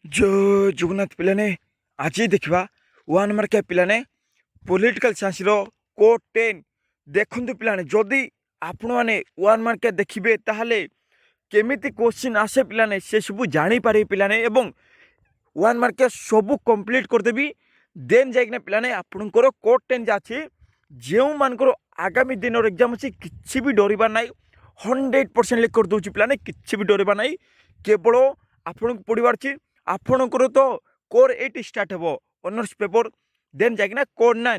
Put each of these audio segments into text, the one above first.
जय जगन्नाथ पिलाने आज देखा वन मार्क पिलाने पॉलिटिकल साइंस कोड 10 देखु पिलाने जदि आपण मैंने वन मार्क देखिए ताहले केमिति क्वेश्चन आसे पिलाने से सब जापर पिलाने एवं वन मार्क सब कंप्लीट करदेवी देन जाइना पिलाने आपणकर कोड 10 जाची जो मानकर आगामी दिन एग्जाम अच्छी किसी भी डरबार ना 100% लिख कर दूसरी पिलाने किसी भी डरबार ना केवल आपन पढ़वार अच्छी आपणकर तो कोर 8 स्टार्ट हे ऑनर्स पेपर देन जाइना कोड 9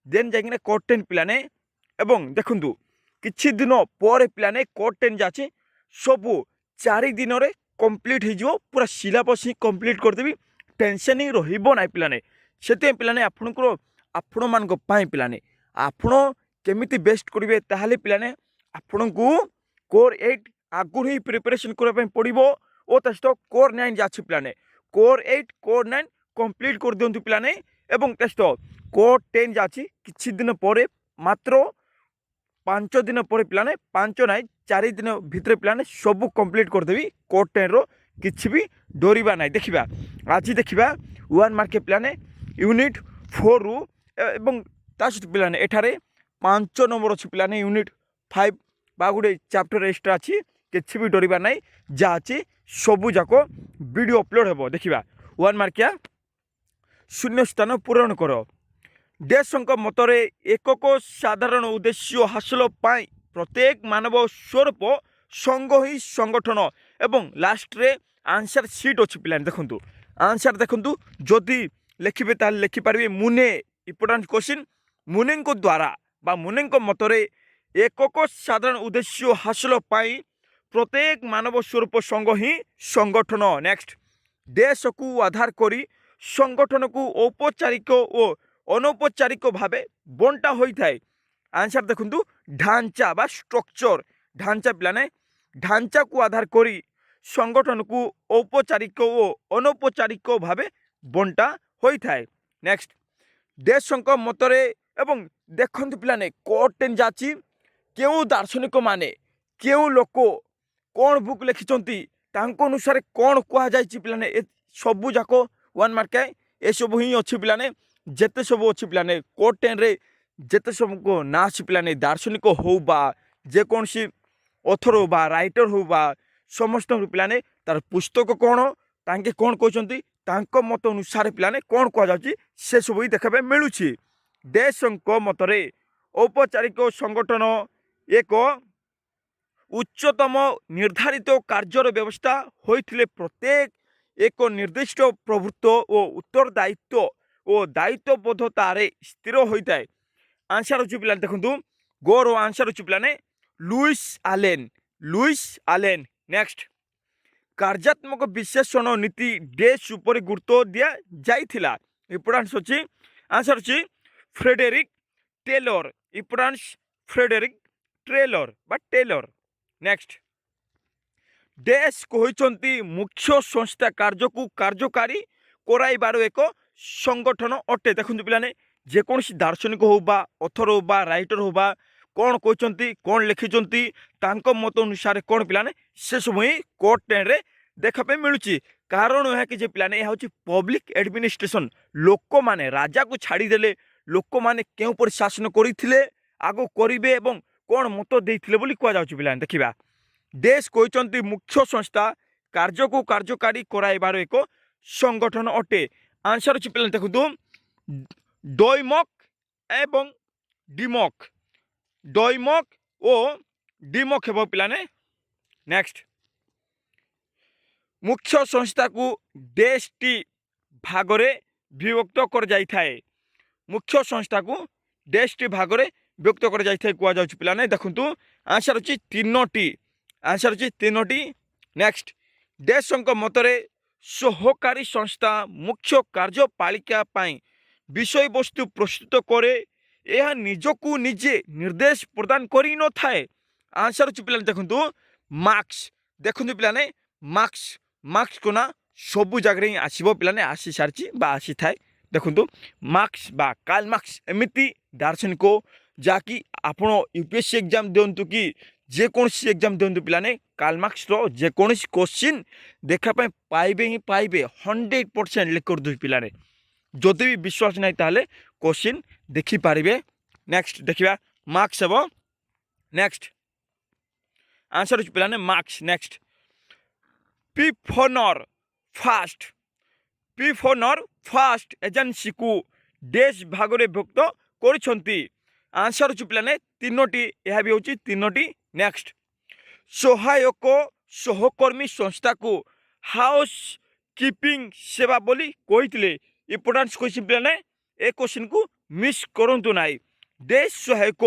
देन जाइना कोड 10 पिलाने एवं देखु किछि दिन पर पिलाने कोड 10 जाचे सब 4 दिन रे कंप्लीट हो पूरा सिलेबस ही कंप्लीट करदेवी टेंशन ही रहिबो ना पिलाने से पिलाने आपणकर आपण मानक पाई पिलाने आपण केमिति बेस्ट करेंगे ताहले पिलाने आपण को कोर 8 आगुर ही प्रिपरेशन करने पड़ो और टेस्ट कोर 9 जाछि पिलाने कोर 8 कोर 9 कंप्लीट कर दिंतु पिलाने एवं टेस्ट कोर 10 जाछि किछि दिन पर मात्र 5 दिन पर पिलाने 5 ना 4 दिन भितर पिलाने सब कंप्लीट करदेवी कोर 10 रो किछि भी डरवा ना देखा आज देखा वन मार्क पिलाने यूनिट 4 रु एवं सहित पिलाने एठारे 5 नंबर अच्छी पिलाने यूनिट 5 बा गोटे चैप्टर एक्स्ट्रा अच्छी किसी भी डरवा ना जहाँ अच्छी सबू जाक वीडियो अपलोड हे देखा वन मार्किया शून्य स्थान पूरण कर देशों मतरे एकक साधारण उद्देश्य हासिल पाई प्रत्येक मानव स्वरूप संघ ही संगठन एवं लास्ट रे आंसर सीट अच्छी पिलाने देखु आंसर देखु जदि लिखिबे ताल लिखिपारे मुने इंपोर्टेंट क्वेश्चन मुने द्वारा बा मुने मतरे एकक साधारण उद्देश्य हासिल पाई प्रत्येक मानव स्वरूप संघ ही संगठन नेक्स्ट देश को आधार करी संगठन को औपचारिक और अनौपचारिक भाव बंटा होता है आंसर देखु ढांचा बा स्ट्रक्चर ढांचा पिलाने ढांचा को आधार करी संगठन को औपचारिक और अनौपचारिक भाव बंटा होता है नेक्स्ट देशों मतरे एवं देखते पिलाने कोड 10 जाची क्यों दार्शनिक माने क्यों लोक कौन बुक लिखिंट अनुसार कौन कहुई पिलाने सबू जाक वन मार्क ए सब ही अच्छी पिलाने जिते सब अच्छी पिलाने कोड 10 रे जिते सब को ना अच्छी पिलाने दार्शनिक हो बा जेकोसी ऑथर हो बा राइटर हो बा समस्त पिलाने तार पुस्तक कौन तांके कौन कहते तांको मत अनुसार पिलाने कौन कहुच्छी से सब ही देखा मिलूँ देशों मतरे औपचारिक संगठन एक उच्चतम निर्धारित कार्यर व्यवस्था होइथिले प्रत्येक एक निर्दिष्ट प्रभुत्व और उत्तरदायित्व और दायित्वबोधतार स्थिर होता है आंसर अच्छी पिलाने देखु गोर आंसर अच्छी पिलाने लुइस आलेन नेक्स्ट कार्यात्मक विश्लेषण नीति देश उपर गुरुत्व दिया जाइथिला इंपोर्टेंस अच्छी आंसर अच्छी Frederick Taylor importance Frederick Taylor next देश कहते मुख्य संस्था कार्य को कार्यकारी कराइबार एक संगठन अटे देखु पिलाने जेकोसी दार्शनिक हो बा ऑथर हो बा राइटर हो बा कौन कहते कौन लिखिंट मत अनुसार कौन पिलाने से सब ही कोड 10 रे देखा मिलूँ कारण यह कि पिलाने यह हूँ पब्लिक एडमिनिस्ट्रेशन लोक माने राजा को छाड़ीदे लोक मैंने क्यों पर शासन करते आग करेंगे और कौन मत देते कहुच्छी पिलाने देखा देश कहते मुख्य संस्था कार्य को कार्यकारी कराइबार एक संगठन अटे आंसर अच्छी पिलाने देखु डोइमक एवं डोइमक और डिमक हे पिलाने नेक्स्ट मुख्य संस्था को देश टी भागरे विभक्त कर जाइए मुख्य संस्था को देश टी भागरे विभक्त कर जाइए कहुच्छी पिलाने देखु आंसर अच्छी तीनोटी नेक्स्ट देशों मतरे सहकारी संस्था मुख्य कार्यपालिका विषय वस्तु प्रस्तुत करे यह निजकू निजे निर्देश प्रदान करी न थाए आंसर अच्छी पिलाने देखु मार्क्स देखु पिलाने मार्क्स को ना सबू जगह ही आसब पिलाने आसी सारी आसी थाए देखु मार्क्स बा कार्ल मार्क्स एमती दार्शनिक जहाँकि आपण यूपीएससी एग्जाम दिंतु कि ଯେକୌଣସି ଏକ୍ଜାମ୍ ଦିଅନ୍ତୁ ପିଲାମାନେ କାଲମାର୍କସର ଯେକୌଣସି କୋଶ୍ଚିନ୍ ଦେଖିବା ପାଇଁ ପାଇବେ ହିଁ ପାଇବେ 100% ଲେଖି କରିଦେବି ପିଲାମାନେ। ଯଦି ବି ବିଶ୍ୱାସ ନାହିଁ ତାହେଲେ କୋଶ୍ଚିନ୍ ଦେଖିପାରିବେ। ନେକ୍ସଟ ଦେଖିବା ମାର୍କସ ହେବ। ନେକ୍ସଟ आंसर हो पिलाने मार्क्स। नेक्स्ट पी फोनर फास्ट एजेंसी को डेज भागरे भुक्त कर आंसर हो पिलाने तीनोटी यह भी होची तीनोटी। नेक्स्ट सहायक सहकर्मी संस्था को हाउस कीपिंग सेवा बोली कही इंपोर्टान्स क्वेश्चन पिलाने ए क्वेश्चन को मिस करंतु नाही। देश सहायक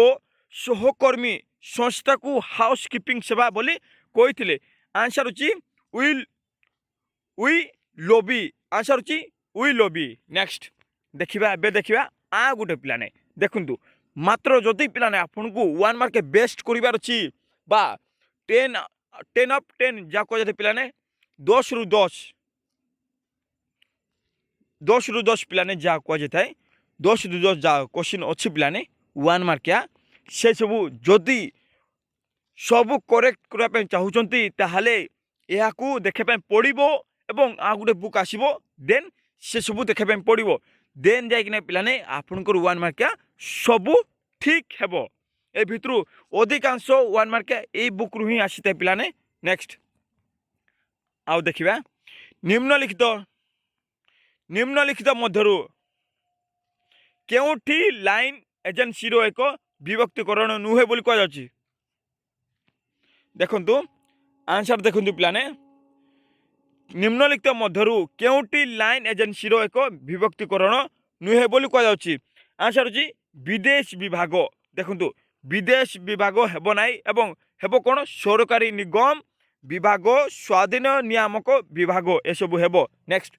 सहकर्मी संस्था को हाउस कीपिंग सेवा बोली कही आंसर होची वी लोबी। आंसर होची वी लोबी। नेक्स्ट देखिबा एबे देखिबा आ गुटे पिलाने देखंतु मात्र जदि पिलाने आपन को 1 मार्क बेस्ट करिवार अछि बा 10 ऑफ 10 जा को जदि पिलाने 10 रु 10 पिलाने जा को जेथाय 10 रु 10 जा क्वेश्चन अछि पिलाने 1 मार्किया से सबू जदि सबू करेक्ट करने चाहूँगी ताहले यह देखापी पड़ो एवं आ गोटे बुक आसो देन से सबू देखापी पड़ो देन जाइना पिलाने आपणकर 1 मार्किया सबू ठीक हेबो। ए भितरु अधिकांश 1 मार्किया ए बुक रु ही आसी था पिलाने। नेक्स्ट आउ देखिबा निम्नलिखित मध्यरु केउठी लाइन एजेंसी रो एक विभक्तिकरण नुहे बोली कह जाछि। देखंतु आंसर देखंतु पिलाने निम्नलिखित मध्यरु केउटी लाइन एजेंसी रो एक विभक्तिकरण नुहे बोली कह जाछि। आंसर अछि विदेश विभाग। देखंतु विदेश विभाग हेबो नाही एवं हेबो कोन सरकारी निगम विभाग स्वाधीन नियामक विभाग ए सब हेबो। नेक्स्ट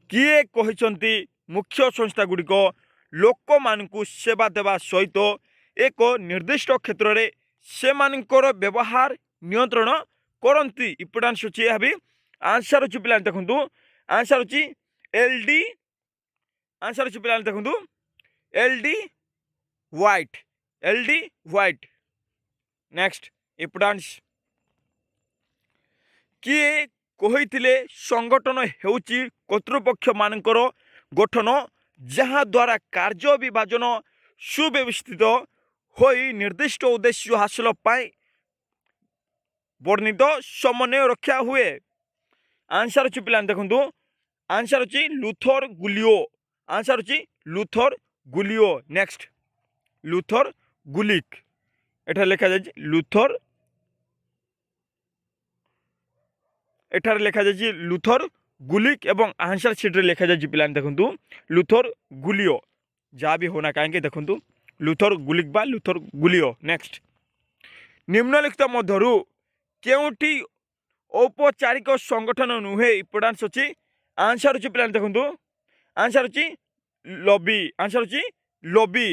किए कहिसंती मुख्य संस्था गुड़िक लोक मानकु सेवा देवा सहित एक निर्दिष्ट क्षेत्र में से मानकर व्यवहार नियंत्रण करती। इंपोर्टेंस अच्छी यह भी आंसर अच्छी पिला देखु आंसर अच्छी एलडी। आंसर अच्छी पिला देखु एलडी व्हाइट। नेक्स्ट इंपोर्टेंस किए कही संगठन हेउची कर्तृपक्ष मानकर गठन जहाँ द्वारा कार्य विभाजन सुव्यवस्थित होई निर्दिष्ट उद्देश्य हासिल पाई वर्णित समन्वय रक्षा हुए। आंसर अच्छी पिला देखु आंसर अच्छी लूथर गुलियो। आंसर अच्छी लूथर गुलियो। नेक्स्ट लूथर गुलिक एठार लिखा जाए लूथर एठार लिखा जाए लूथर गुलिक एवं आंसर सीट रे लिखा जाए पिला देखु लूथर गुलियो जहाँ भी होना कहीं देखु लूथर गुलिक बा लूथर गुलियो। नेक्स्ट निम्नलिखित मध्यरु केउठी औपचारिक संगठन नुहे इंपोर्टेंस अच्छी। आंसर अच्छी पिला देखु आंसर अच्छी लॉबी। आंसर अच्छी लॉबी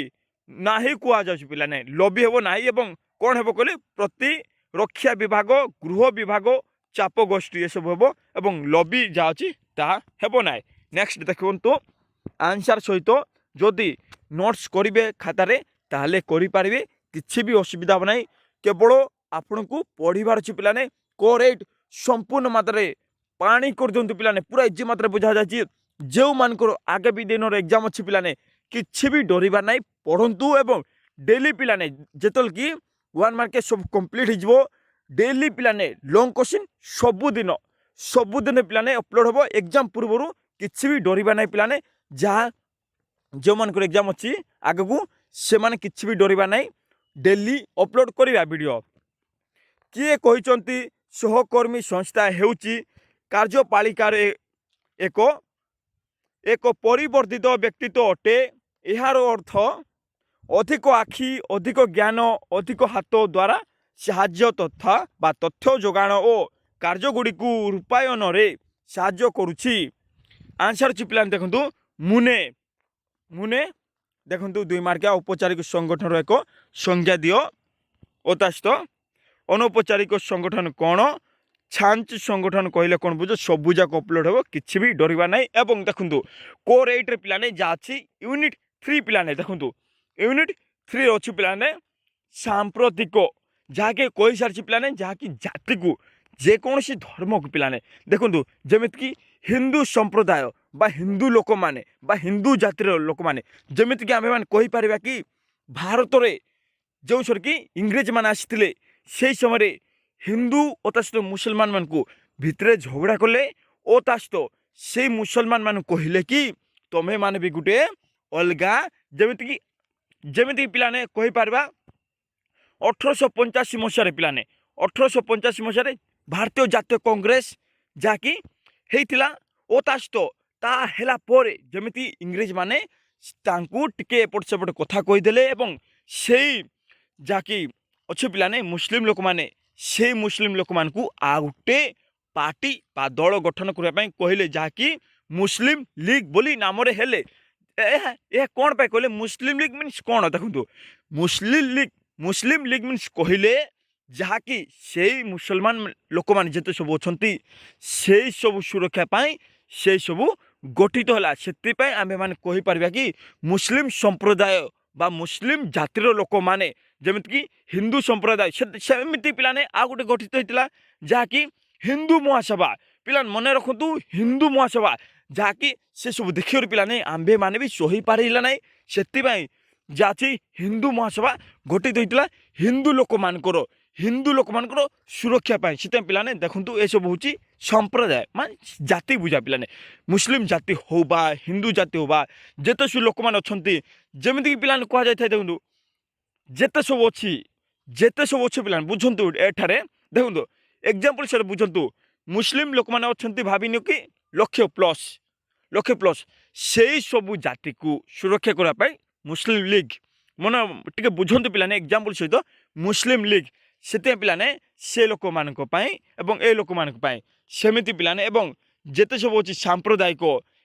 नाही कुआ जाउछि पिला ने लॉबी हेबो नाही एवं कोन हेबो कहले प्रतिरक्षा विभाग गृह विभाग चाप गोष्ठी ये सब हेबो एवं लॉबी जा अछि ता हेबो नाही। नेक्स्ट देखंतु आंसर सहित जदि नोट्स करिवे खातारे ताहले करि पारिबे किछि भी असुविधा नाही। केवल आपन को पढ़िबार अछि पिला ने करेक्ट संपूर्ण मात्रा पानी कर दियंतु पिला ने पूरा इजी मात्रा बुझा जाछि। जो मानकर आगे भी दिन एग्जाम अच्छी पिला ने किछि भी डरिबार नाही पढ़ंतु एवं डेली पिला ने जेतल की 1 मार्क सब कंप्लीट हिजबो डेली पिला ने लॉन्ग क्वेश्चन सबुदिन पिला ने अपलोड होबो एग्जाम पूर्व किछि भी डरिबार नाही पिला ने जहाँ जो मानकर एग्जाम अच्छी आगे को से माने किछि भी डरिबार नाही डेली अपलोड करिबा वीडियो। किए कहिसंती सहकर्मी संस्था हेउची कार्यपालिकार एक परिवर्तित व्यक्तित्व अटे। यार अर्थ अधिक आखि अधिक ज्ञान अधिक हाथ द्वारा साहाय्य तथा बा तथ्य जोगाण और कार्यगुड़ी को रूपायन रे साहाय्य करुछि। आंसर चिपिलान देखंतु मुने देखंतु 2 मार्किया औपचारिक संगठन एक संज्ञा दियो अतास्त अनौपचारिक संगठन कौन छांच संगठन कहले कौन बुझ सबू जाक अपलोड हो किछि भी डरिबा नाही। एवं देखंतु कोर 8 रे पिलाने जा अछि यूनिट 3 पिलाने देखंतु यूनिट 3 अच्छी पिलाने सांप्रतिक जहाँकि कही सारी पिलाने जहाँकि जाति को जेकोसी धर्म को पिलाने देखु जमीक कि हिंदू संप्रदाय बा हिंदू लोक मैंने हिंदू जातिर लोक मैंने जमीक आम मैंने कहीपर कि भारत में जो सर कि इंग्रेज मैंने आसी से समय हिंदू और ता सहित मुसलमान मान को भितर झगड़ा कले और ता सहित से मुसलमान मान कहले कि तुम्हें माने भी गोटे अलग जमीक पिलाने कहीपर 1885 मसीह पिलाने 1885 मसीह भारतीय जातीय कांग्रेस जहाँकि होता और ता सहित ताला जमी इंग्रेज माने टिके एपट सेपट कथा कहीदे से जहाँकि अच्छे पिलाने मुस्लिम लोक मैंने से मुस्लिम लोक मान को आ गोटे पार्टी बा दल गठन करने कहले जहाँकि मुस्लिम लीग बोली नाम हेले कौन पे कहले मुस्लिम लीग मीन्स कौन देखो मुस्लिम लीग मीन्स कहले जहाँकि से मुसलमान लोक मैंने जिते सब अच्छा से सब सुरक्षा पाई से सब गठित है से आम मैंने कहीपर कि मुस्लिम संप्रदाय बा मुस्लिम जातिर लोक मैंने जमीक कि हिंदू संप्रदाय सेमती पिलाने आ गोटे गठित होता जहाँकि हिंदू महासभा पिला मन रखु हिंदू महासभा जहाँकि से सब देखिए पिलाने आंबे माने भी सही पारा ना से जाची हिंदू महासभा गठित होता हिंदू लोक मानकर सुरक्षा पाई से पिलाने देखु ये सब हूँ संप्रदाय मान जाति बुझा पिलाने मुस्लिम जाति हो बा हिंदू जाति हो बा जेते सब लोक मैंने अच्छा जमीक पिलाने कह जाए देखो जेते सब अच्छे पिलाने बुझंतु एठारे देखो एग्जांपल से बुझंतु मुस्लिम लोक मैंने अच्छा भाविन कि लक्षे प्लस से सब जाति को सुरक्षा करने मुस्लिम लीग मन टे बुझंतु पिलाने एग्जांपल सहित मुस्लिम लीग से पिलाने से लोक मान ए लोक मान सेमती पिलाने जेते सब अच्छी सांप्रदायिक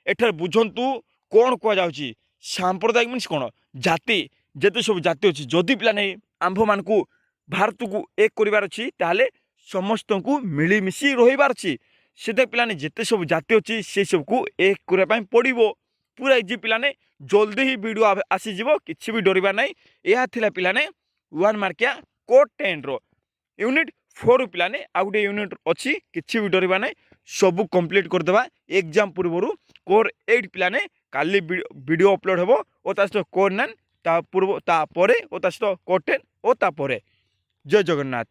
एठार बुझंतु कौन कहुच्छी सांप्रदायिक मीन्स कौन जाति जेते सब जाति अच्छी जदि पिलाने आंभ मान को भारत को एक करार अच्छी ताले समस्त को मिलमिशी रहीबार अच्छी से पिलाने जिते सब जाति अच्छी से सब को एक करने पड़ो पूरा इजी पिलाने जल्दी ही वीडियो आसीज कि भी डरबार ना यह पिलाने 1 मार्किया कोड 10 रो यूनिट 4 पिलाने आ गए यूनिट अच्छी कि भी डरबार ना सब कंप्लीट करदे एग्जाम पूर्व कोर 8 पिलाने काली वीडियो अपलोड हो और ता सहित कोर 9 ता पूर्व ता परे और ता सहित कोर 10 और ता परे जय जगन्नाथ।